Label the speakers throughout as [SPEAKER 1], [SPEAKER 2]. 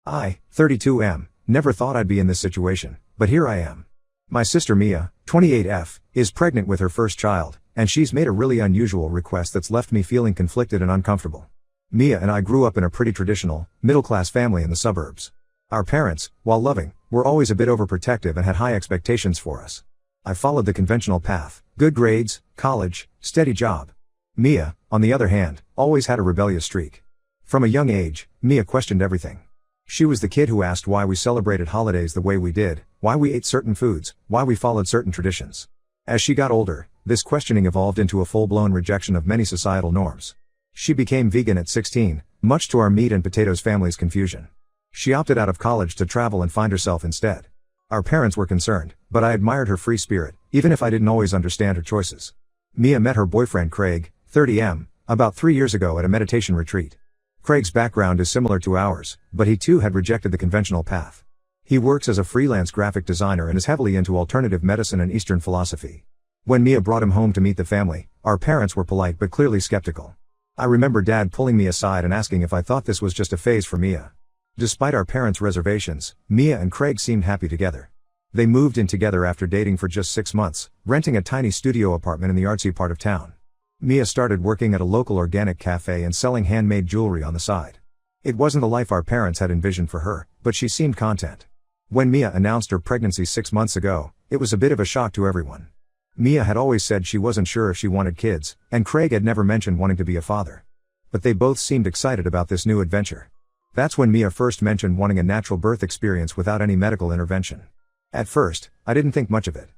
[SPEAKER 1] I, 32 never thought I'd be in this situation, but here I am. My sister Mia, 28 is pregnant with her first child, and she's made a really unusual request that's left me feeling conflicted and uncomfortable. Mia and I grew up in a pretty traditional, middle-class family in the suburbs. Our parents, while loving, were always a bit overprotective and had high expectations for us. I followed the conventional path: good grades, college, steady job. Mia, on the other hand, always had a rebellious streak. From a young age, Mia questioned everything. She was the kid who asked why we celebrated holidays the way we did, why we ate certain foods, why we followed certain traditions. As she got older, this questioning evolved into a full-blown rejection of many societal norms. She became vegan at 16, much to our meat and potatoes family's confusion. She opted out of college to travel and find herself instead. Our parents were concerned, but I admired her free spirit, even if I didn't always understand her choices. Mia met her boyfriend Craig, 30 about 3 years ago at a meditation retreat. Craig's background is similar to ours, but he too had rejected the conventional path. He works as a freelance graphic designer and is heavily into alternative medicine and Eastern philosophy. When Mia brought him home to meet the family, our parents were polite but clearly skeptical. I remember Dad pulling me aside and asking if I thought this was just a phase for Mia. Despite our parents' reservations, Mia and Craig seemed happy together. They moved in together after dating for just 6 months, renting a tiny studio apartment in the artsy part of town. Mia started working at a local organic cafe and selling handmade jewelry on the side. It wasn't the life our parents had envisioned for her, but she seemed content. When Mia announced her pregnancy 6 months ago, it was a bit of a shock to everyone. Mia had always said she wasn't sure if she wanted kids, and Craig had never mentioned wanting to be a father. But they both seemed excited about this new adventure. That's when Mia first mentioned wanting a natural birth experience without any medical intervention. At first, I didn't think much of it.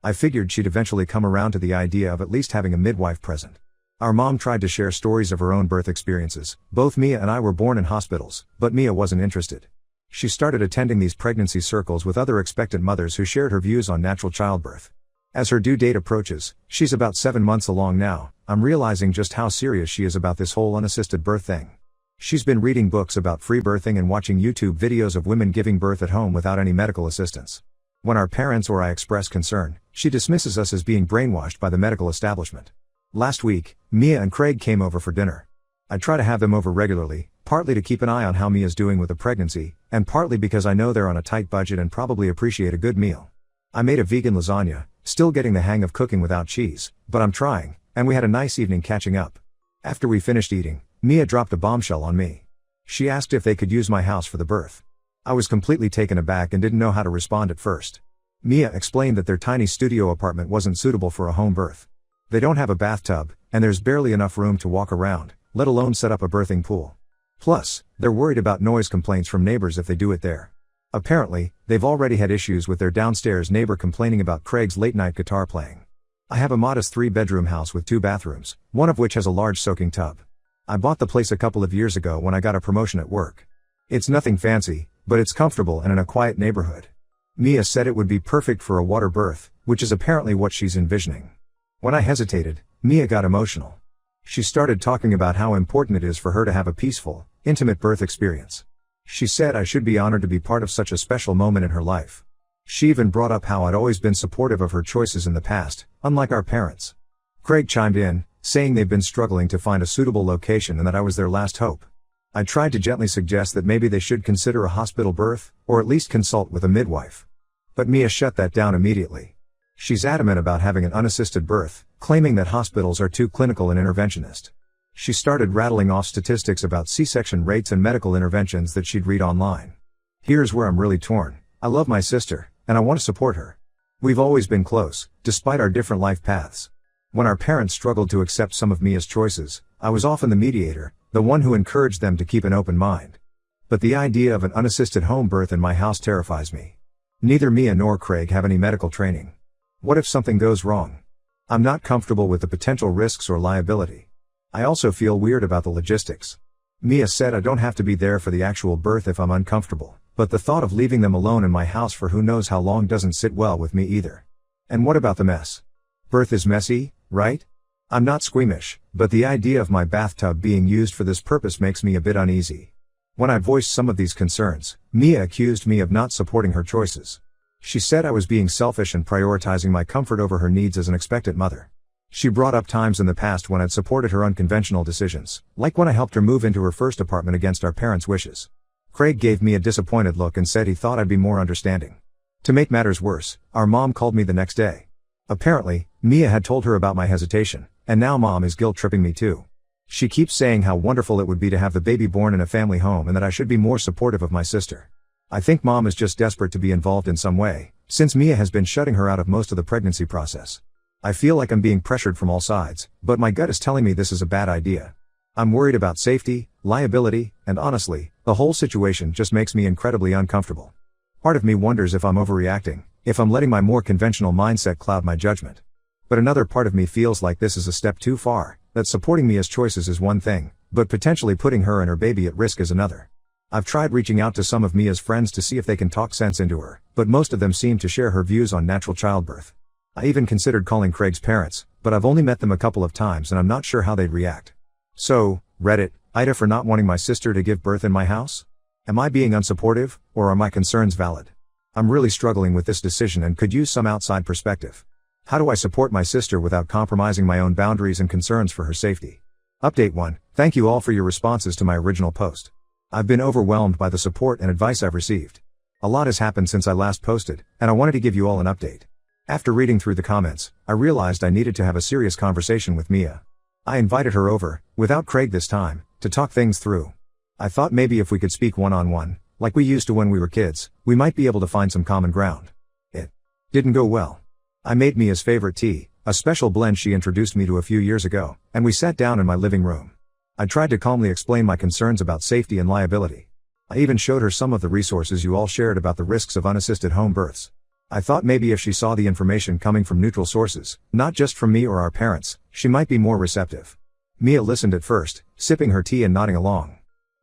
[SPEAKER 1] I figured she'd eventually come around to the idea of at least having a midwife present. Our mom tried to share stories of her own birth experiences. Both Mia and I were born in hospitals, but Mia wasn't interested. She started attending these pregnancy circles with other expectant mothers who shared her views on natural childbirth. As her due date approaches, she's about 7 months along now, I'm realizing just how serious she is about this whole unassisted birth thing. She's been reading books about free birthing and watching YouTube videos of women giving birth at home without any medical assistance. When our parents or I express concern, she dismisses us as being brainwashed by the medical establishment. Last week, Mia and Craig came over for dinner. I try to have them over regularly, partly to keep an eye on how Mia's doing with the pregnancy, and partly because I know they're on a tight budget and probably appreciate a good meal. I made a vegan lasagna, still getting the hang of cooking without cheese, but I'm trying, and we had a nice evening catching up. After we finished eating, Mia dropped a bombshell on me. She asked if they could use my house for the birth. I was completely taken aback and didn't know how to respond at first. Mia explained that their tiny studio apartment wasn't suitable for a home birth. They don't have a bathtub, and there's barely enough room to walk around, let alone set up a birthing pool. Plus, they're worried about noise complaints from neighbors if they do it there. Apparently, they've already had issues with their downstairs neighbor complaining about Craig's late-night guitar playing. I have a modest 3-bedroom house with 2 bathrooms, one of which has a large soaking tub. I bought the place a couple of years ago when I got a promotion at work. It's nothing fancy, but it's comfortable and in a quiet neighborhood. Mia said it would be perfect for a water birth, which is apparently what she's envisioning. When I hesitated, Mia got emotional. She started talking about how important it is for her to have a peaceful, intimate birth experience. She said I should be honored to be part of such a special moment in her life. She even brought up how I'd always been supportive of her choices in the past, unlike our parents. Craig chimed in, saying they've been struggling to find a suitable location and that I was their last hope. I tried to gently suggest that maybe they should consider a hospital birth, or at least consult with a midwife. But Mia shut that down immediately. She's adamant about having an unassisted birth, claiming that hospitals are too clinical and interventionist. She started rattling off statistics about C-section rates and medical interventions that she'd read online. Here's where I'm really torn. I love my sister, and I want to support her. We've always been close, despite our different life paths. When our parents struggled to accept some of Mia's choices, I was often the mediator, the one who encouraged them to keep an open mind. But the idea of an unassisted home birth in my house terrifies me. Neither Mia nor Craig have any medical training. What if something goes wrong? I'm not comfortable with the potential risks or liability. I also feel weird about the logistics. Mia said I don't have to be there for the actual birth if I'm uncomfortable, but the thought of leaving them alone in my house for who knows how long doesn't sit well with me either. And what about the mess? Birth is messy, right? I'm not squeamish, but the idea of my bathtub being used for this purpose makes me a bit uneasy. When I voiced some of these concerns, Mia accused me of not supporting her choices. She said I was being selfish and prioritizing my comfort over her needs as an expectant mother. She brought up times in the past when I'd supported her unconventional decisions, like when I helped her move into her first apartment against our parents' wishes. Craig gave me a disappointed look and said he thought I'd be more understanding. To make matters worse, our mom called me the next day. Apparently, Mia had told her about my hesitation, and now mom is guilt-tripping me too. She keeps saying how wonderful it would be to have the baby born in a family home and that I should be more supportive of my sister. I think mom is just desperate to be involved in some way, since Mia has been shutting her out of most of the pregnancy process. I feel like I'm being pressured from all sides, but my gut is telling me this is a bad idea. I'm worried about safety, liability, and honestly, the whole situation just makes me incredibly uncomfortable. Part of me wonders if I'm overreacting, if I'm letting my more conventional mindset cloud my judgment. But another part of me feels like this is a step too far, that supporting Mia's choices is one thing, but potentially putting her and her baby at risk is another. I've tried reaching out to some of Mia's friends to see if they can talk sense into her, but most of them seem to share her views on natural childbirth. I even considered calling Craig's parents, but I've only met them a couple of times and I'm not sure how they'd react. So, Reddit, Ida for not wanting my sister to give birth in my house? Am I being unsupportive, or are my concerns valid? I'm really struggling with this decision and could use some outside perspective. How do I support my sister without compromising my own boundaries and concerns for her safety? Update 1. Thank you all for your responses to my original post. I've been overwhelmed by the support and advice I've received. A lot has happened since I last posted, and I wanted to give you all an update. After reading through the comments, I realized I needed to have a serious conversation with Mia. I invited her over, without Craig this time, to talk things through. I thought maybe if we could speak one-on-one, like we used to when we were kids, we might be able to find some common ground. It didn't go well. I made Mia's favorite tea, a special blend she introduced me to a few years ago, and we sat down in my living room. I tried to calmly explain my concerns about safety and liability. I even showed her some of the resources you all shared about the risks of unassisted home births. I thought maybe if she saw the information coming from neutral sources, not just from me or our parents, she might be more receptive. Mia listened at first, sipping her tea and nodding along.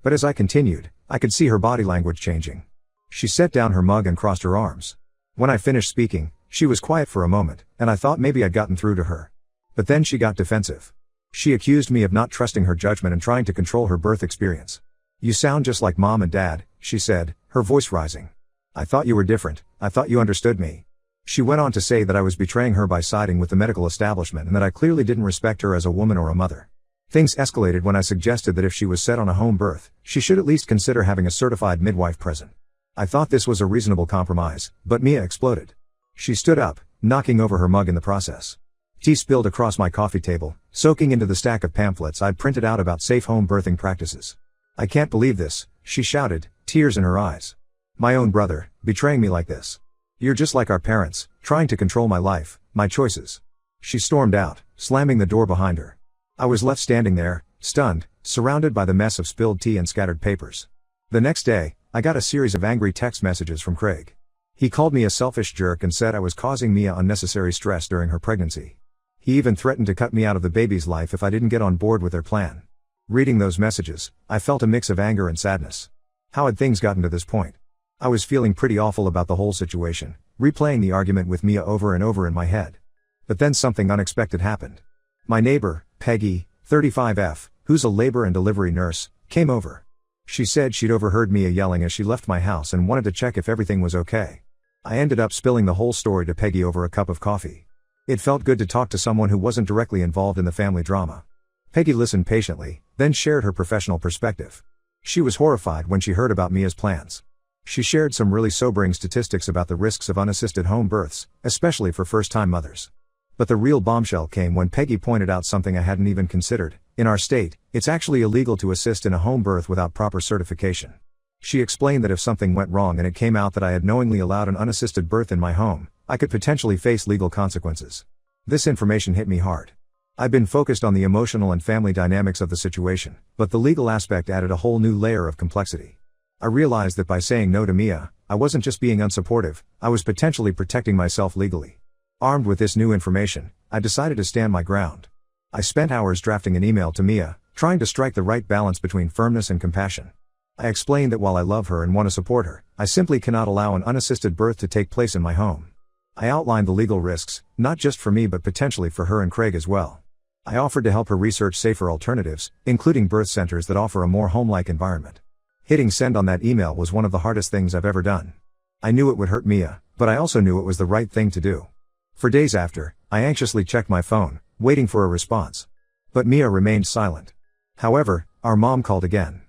[SPEAKER 1] But as I continued, I could see her body language changing. She set down her mug and crossed her arms. When I finished speaking, she was quiet for a moment, and I thought maybe I'd gotten through to her. But then she got defensive. She accused me of not trusting her judgment and trying to control her birth experience. "You sound just like mom and dad," she said, her voice rising. "I thought you were different, I thought you understood me." She went on to say that I was betraying her by siding with the medical establishment and that I clearly didn't respect her as a woman or a mother. Things escalated when I suggested that if she was set on a home birth, she should at least consider having a certified midwife present. I thought this was a reasonable compromise, but Mia exploded. She stood up, knocking over her mug in the process. Tea spilled across my coffee table, soaking into the stack of pamphlets I'd printed out about safe home birthing practices. "I can't believe this," she shouted, tears in her eyes. "My own brother, betraying me like this. You're just like our parents, trying to control my life, my choices." She stormed out, slamming the door behind her. I was left standing there, stunned, surrounded by the mess of spilled tea and scattered papers. The next day, I got a series of angry text messages from Craig. He called me a selfish jerk and said I was causing Mia unnecessary stress during her pregnancy. He even threatened to cut me out of the baby's life if I didn't get on board with their plan. Reading those messages, I felt a mix of anger and sadness. How had things gotten to this point? I was feeling pretty awful about the whole situation, replaying the argument with Mia over and over in my head. But then something unexpected happened. My neighbor, Peggy, 35F, who's a labor and delivery nurse, came over. She said she'd overheard Mia yelling as she left my house and wanted to check if everything was okay. I ended up spilling the whole story to Peggy over a cup of coffee. It felt good to talk to someone who wasn't directly involved in the family drama. Peggy listened patiently, then shared her professional perspective. She was horrified when she heard about Mia's plans. She shared some really sobering statistics about the risks of unassisted home births, especially for first-time mothers. But the real bombshell came when Peggy pointed out something I hadn't even considered. In our state, it's actually illegal to assist in a home birth without proper certification. She explained that if something went wrong and it came out that I had knowingly allowed an unassisted birth in my home, I could potentially face legal consequences. This information hit me hard. I'd been focused on the emotional and family dynamics of the situation, but the legal aspect added a whole new layer of complexity. I realized that by saying no to Mia, I wasn't just being unsupportive, I was potentially protecting myself legally. Armed with this new information, I decided to stand my ground. I spent hours drafting an email to Mia, trying to strike the right balance between firmness and compassion. I explained that while I love her and want to support her, I simply cannot allow an unassisted birth to take place in my home. I outlined the legal risks, not just for me but potentially for her and Craig as well. I offered to help her research safer alternatives, including birth centers that offer a more home-like environment. Hitting send on that email was one of the hardest things I've ever done. I knew it would hurt Mia, but I also knew it was the right thing to do. For days after, I anxiously checked my phone, waiting for a response. But Mia remained silent. However, our mom called again.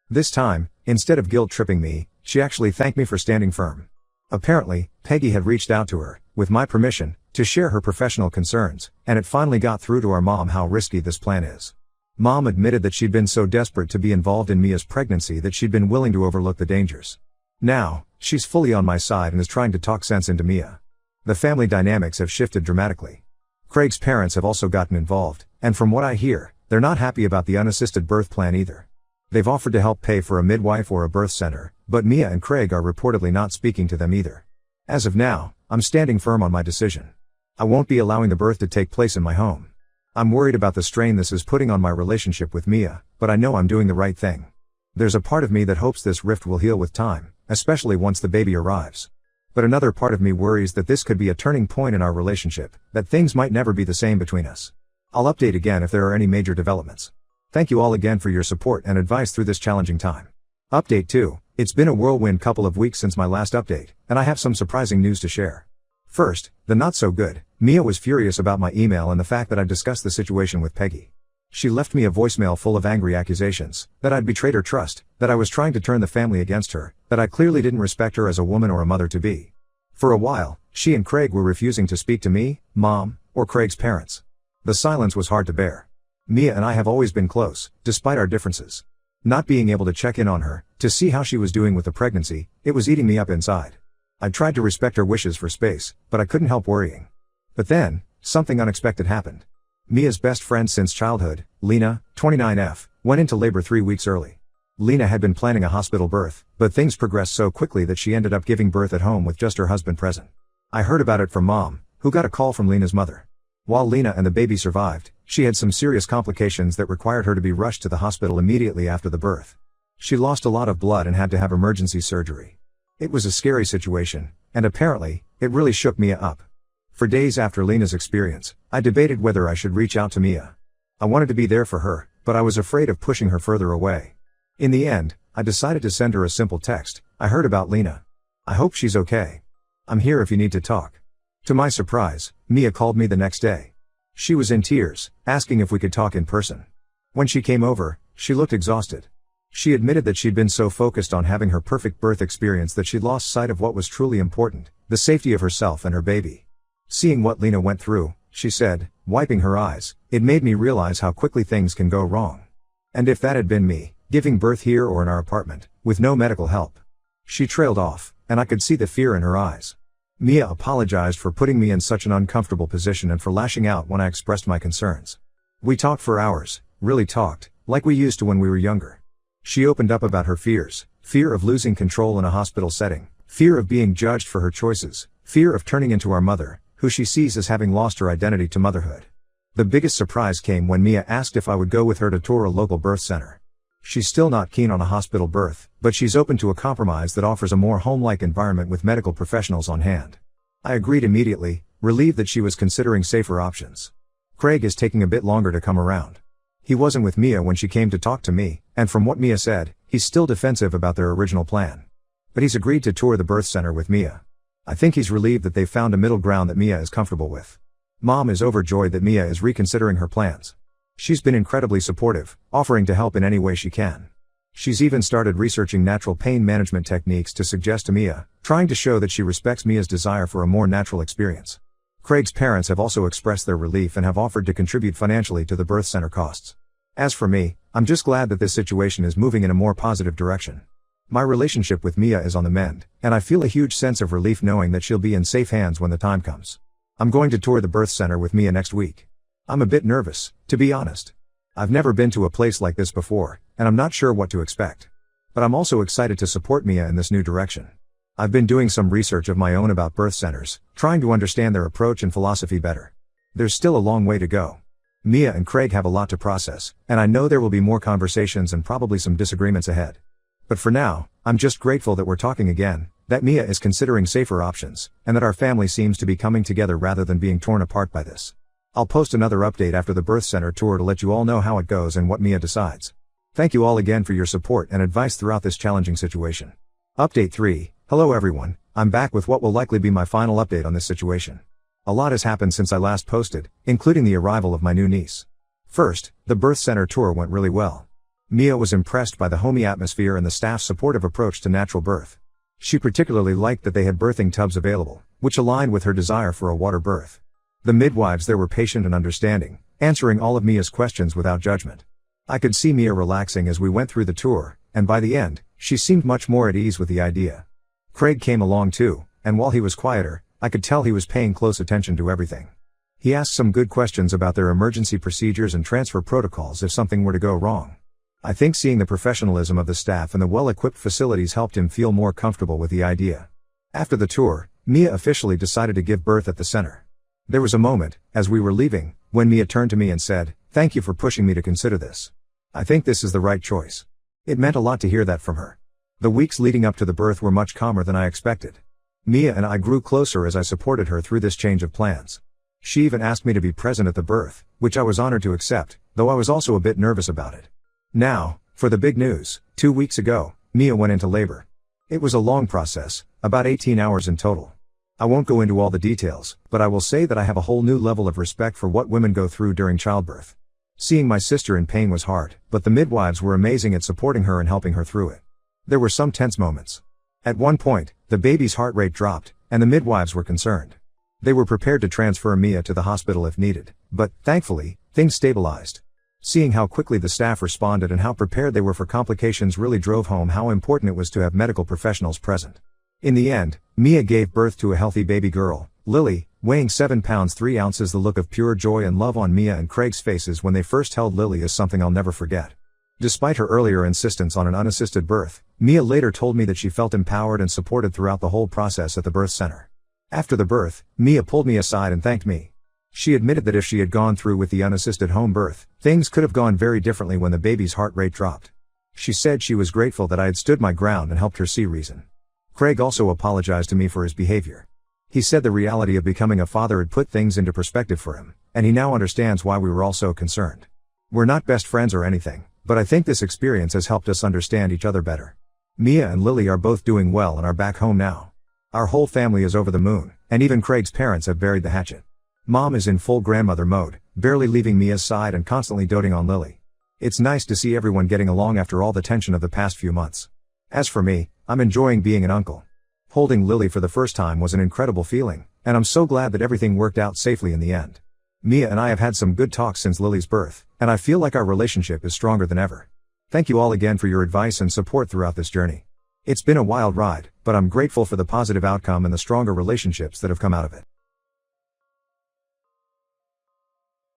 [SPEAKER 1] This time, Instead of guilt-tripping me, she actually thanked me for standing firm. Apparently, Peggy had reached out to her, with my permission, to share her professional concerns, and it finally got through to our mom how risky this plan is. Mom admitted that she'd been so desperate to be involved in Mia's pregnancy that she'd been willing to overlook the dangers. Now, she's fully on my side and is trying to talk sense into Mia. The family dynamics have shifted dramatically. Craig's parents have also gotten involved, and from what I hear, they're not happy about the unassisted birth plan either. They've offered to help pay for a midwife or a birth center, but Mia and Craig are reportedly not speaking to them either. As of now, I'm standing firm on my decision. I won't be allowing the birth to take place in my home. I'm worried about the strain this is putting on my relationship with Mia, but I know I'm doing the right thing. There's a part of me that hopes this rift will heal with time, especially once the baby arrives. But another part of me worries that this could be a turning point in our relationship, that things might never be the same between us. I'll update again if there are any major developments. Thank you all again for your support and advice through this challenging time. Update 2. It's been a whirlwind couple of weeks since my last update, and I have some surprising news to share. First, the not so good. Mia was furious about my email and the fact that I discussed the situation with Peggy. She left me a voicemail full of angry accusations, that I'd betrayed her trust, that I was trying to turn the family against her, that I clearly didn't respect her as a woman or a mother-to-be. For a while, she and Craig were refusing to speak to me, Mom, or Craig's parents. The silence was hard to bear. Mia and I have always been close, despite our differences. Not being able to check in on her, to see how she was doing with the pregnancy, it was eating me up inside. I tried to respect her wishes for space, but I couldn't help worrying. But then, something unexpected happened. Mia's best friend since childhood, Lena, 29F, went into labor 3 weeks early. Lena had been planning a hospital birth, but things progressed so quickly that she ended up giving birth at home with just her husband present. I heard about it from Mom, who got a call from Lena's mother. While Lena and the baby survived, she had some serious complications that required her to be rushed to the hospital immediately after the birth. She lost a lot of blood and had to have emergency surgery. It was a scary situation, and apparently, it really shook Mia up. For days after Lena's experience, I debated whether I should reach out to Mia. I wanted to be there for her, but I was afraid of pushing her further away. In the end, I decided to send her a simple text. I heard about Lena. I hope she's okay. I'm here if you need to talk. To my surprise, Mia called me the next day. She was in tears, asking if we could talk in person. When she came over, she looked exhausted. She admitted that she'd been so focused on having her perfect birth experience that she'd lost sight of what was truly important, the safety of herself and her baby. Seeing what Lena went through, she said, wiping her eyes, it made me realize how quickly things can go wrong. And if that had been me, giving birth here or in our apartment, with no medical help. She trailed off, and I could see the fear in her eyes. Mia apologized for putting me in such an uncomfortable position and for lashing out when I expressed my concerns. We talked for hours, really talked, like we used to when we were younger. She opened up about her fears, fear of losing control in a hospital setting, fear of being judged for her choices, fear of turning into our mother, who she sees as having lost her identity to motherhood. The biggest surprise came when Mia asked if I would go with her to tour a local birth center. She's still not keen on a hospital birth, but she's open to a compromise that offers a more home-like environment with medical professionals on hand. I agreed immediately, relieved that she was considering safer options. Craig is taking a bit longer to come around. He wasn't with Mia when she came to talk to me, and from what Mia said, he's still defensive about their original plan. But he's agreed to tour the birth center with Mia. I think he's relieved that they've found a middle ground that Mia is comfortable with. Mom is overjoyed that Mia is reconsidering her plans. She's been incredibly supportive, offering to help in any way she can. She's even started researching natural pain management techniques to suggest to Mia, trying to show that she respects Mia's desire for a more natural experience. Craig's parents have also expressed their relief and have offered to contribute financially to the birth center costs. As for me, I'm just glad that this situation is moving in a more positive direction. My relationship with Mia is on the mend, and I feel a huge sense of relief knowing that she'll be in safe hands when the time comes. I'm going to tour the birth center with Mia next week. I'm a bit nervous, to be honest. I've never been to a place like this before, and I'm not sure what to expect. But I'm also excited to support Mia in this new direction. I've been doing some research of my own about birth centers, trying to understand their approach and philosophy better. There's still a long way to go. Mia and Craig have a lot to process, and I know there will be more conversations and probably some disagreements ahead. But for now, I'm just grateful that we're talking again, that Mia is considering safer options, and that our family seems to be coming together rather than being torn apart by this. I'll post another update after the birth center tour to let you all know how it goes and what Mia decides. Thank you all again for your support and advice throughout this challenging situation. Update 3. Hello everyone, I'm back with what will likely be my final update on this situation. A lot has happened since I last posted, including the arrival of my new niece. First, the birth center tour went really well. Mia was impressed by the homey atmosphere and the staff's supportive approach to natural birth. She particularly liked that they had birthing tubs available, which aligned with her desire for a water birth. The midwives there were patient and understanding, answering all of Mia's questions without judgment. I could see Mia relaxing as we went through the tour, and by the end, she seemed much more at ease with the idea. Craig came along too, and while he was quieter, I could tell he was paying close attention to everything. He asked some good questions about their emergency procedures and transfer protocols if something were to go wrong. I think seeing the professionalism of the staff and the well-equipped facilities helped him feel more comfortable with the idea. After the tour, Mia officially decided to give birth at the center. There was a moment, as we were leaving, when Mia turned to me and said, "Thank you for pushing me to consider this. I think this is the right choice." It meant a lot to hear that from her. The weeks leading up to the birth were much calmer than I expected. Mia and I grew closer as I supported her through this change of plans. She even asked me to be present at the birth, which I was honored to accept, though I was also a bit nervous about it. Now, for the big news. 2 weeks ago, Mia went into labor. It was a long process, about 18 hours in total. I won't go into all the details, but I will say that I have a whole new level of respect for what women go through during childbirth. Seeing my sister in pain was hard, but the midwives were amazing at supporting her and helping her through it. There were some tense moments. At one point, the baby's heart rate dropped, and the midwives were concerned. They were prepared to transfer Mia to the hospital if needed, but, thankfully, things stabilized. Seeing how quickly the staff responded and how prepared they were for complications really drove home how important it was to have medical professionals present. In the end, Mia gave birth to a healthy baby girl, Lily, weighing 7 pounds 3 ounces. The look of pure joy and love on Mia and Craig's faces when they first held Lily is something I'll never forget. Despite her earlier insistence on an unassisted birth, Mia later told me that she felt empowered and supported throughout the whole process at the birth center. After the birth, Mia pulled me aside and thanked me. She admitted that if she had gone through with the unassisted home birth, things could have gone very differently when the baby's heart rate dropped. She said she was grateful that I had stood my ground and helped her see reason. Craig also apologized to me for his behavior. He said the reality of becoming a father had put things into perspective for him, and he now understands why we were all so concerned. We're not best friends or anything, but I think this experience has helped us understand each other better. Mia and Lily are both doing well and are back home now. Our whole family is over the moon, and even Craig's parents have buried the hatchet. Mom is in full grandmother mode, barely leaving Mia's side and constantly doting on Lily. It's nice to see everyone getting along after all the tension of the past few months. As for me, I'm enjoying being an uncle. Holding Lily for the first time was an incredible feeling, and I'm so glad that everything worked out safely in the end. Mia and I have had some good talks since Lily's birth, and I feel like our relationship is stronger than ever. Thank you all again for your advice and support throughout this journey. It's been a wild ride, but I'm grateful for the positive outcome and the stronger relationships that have come out of it.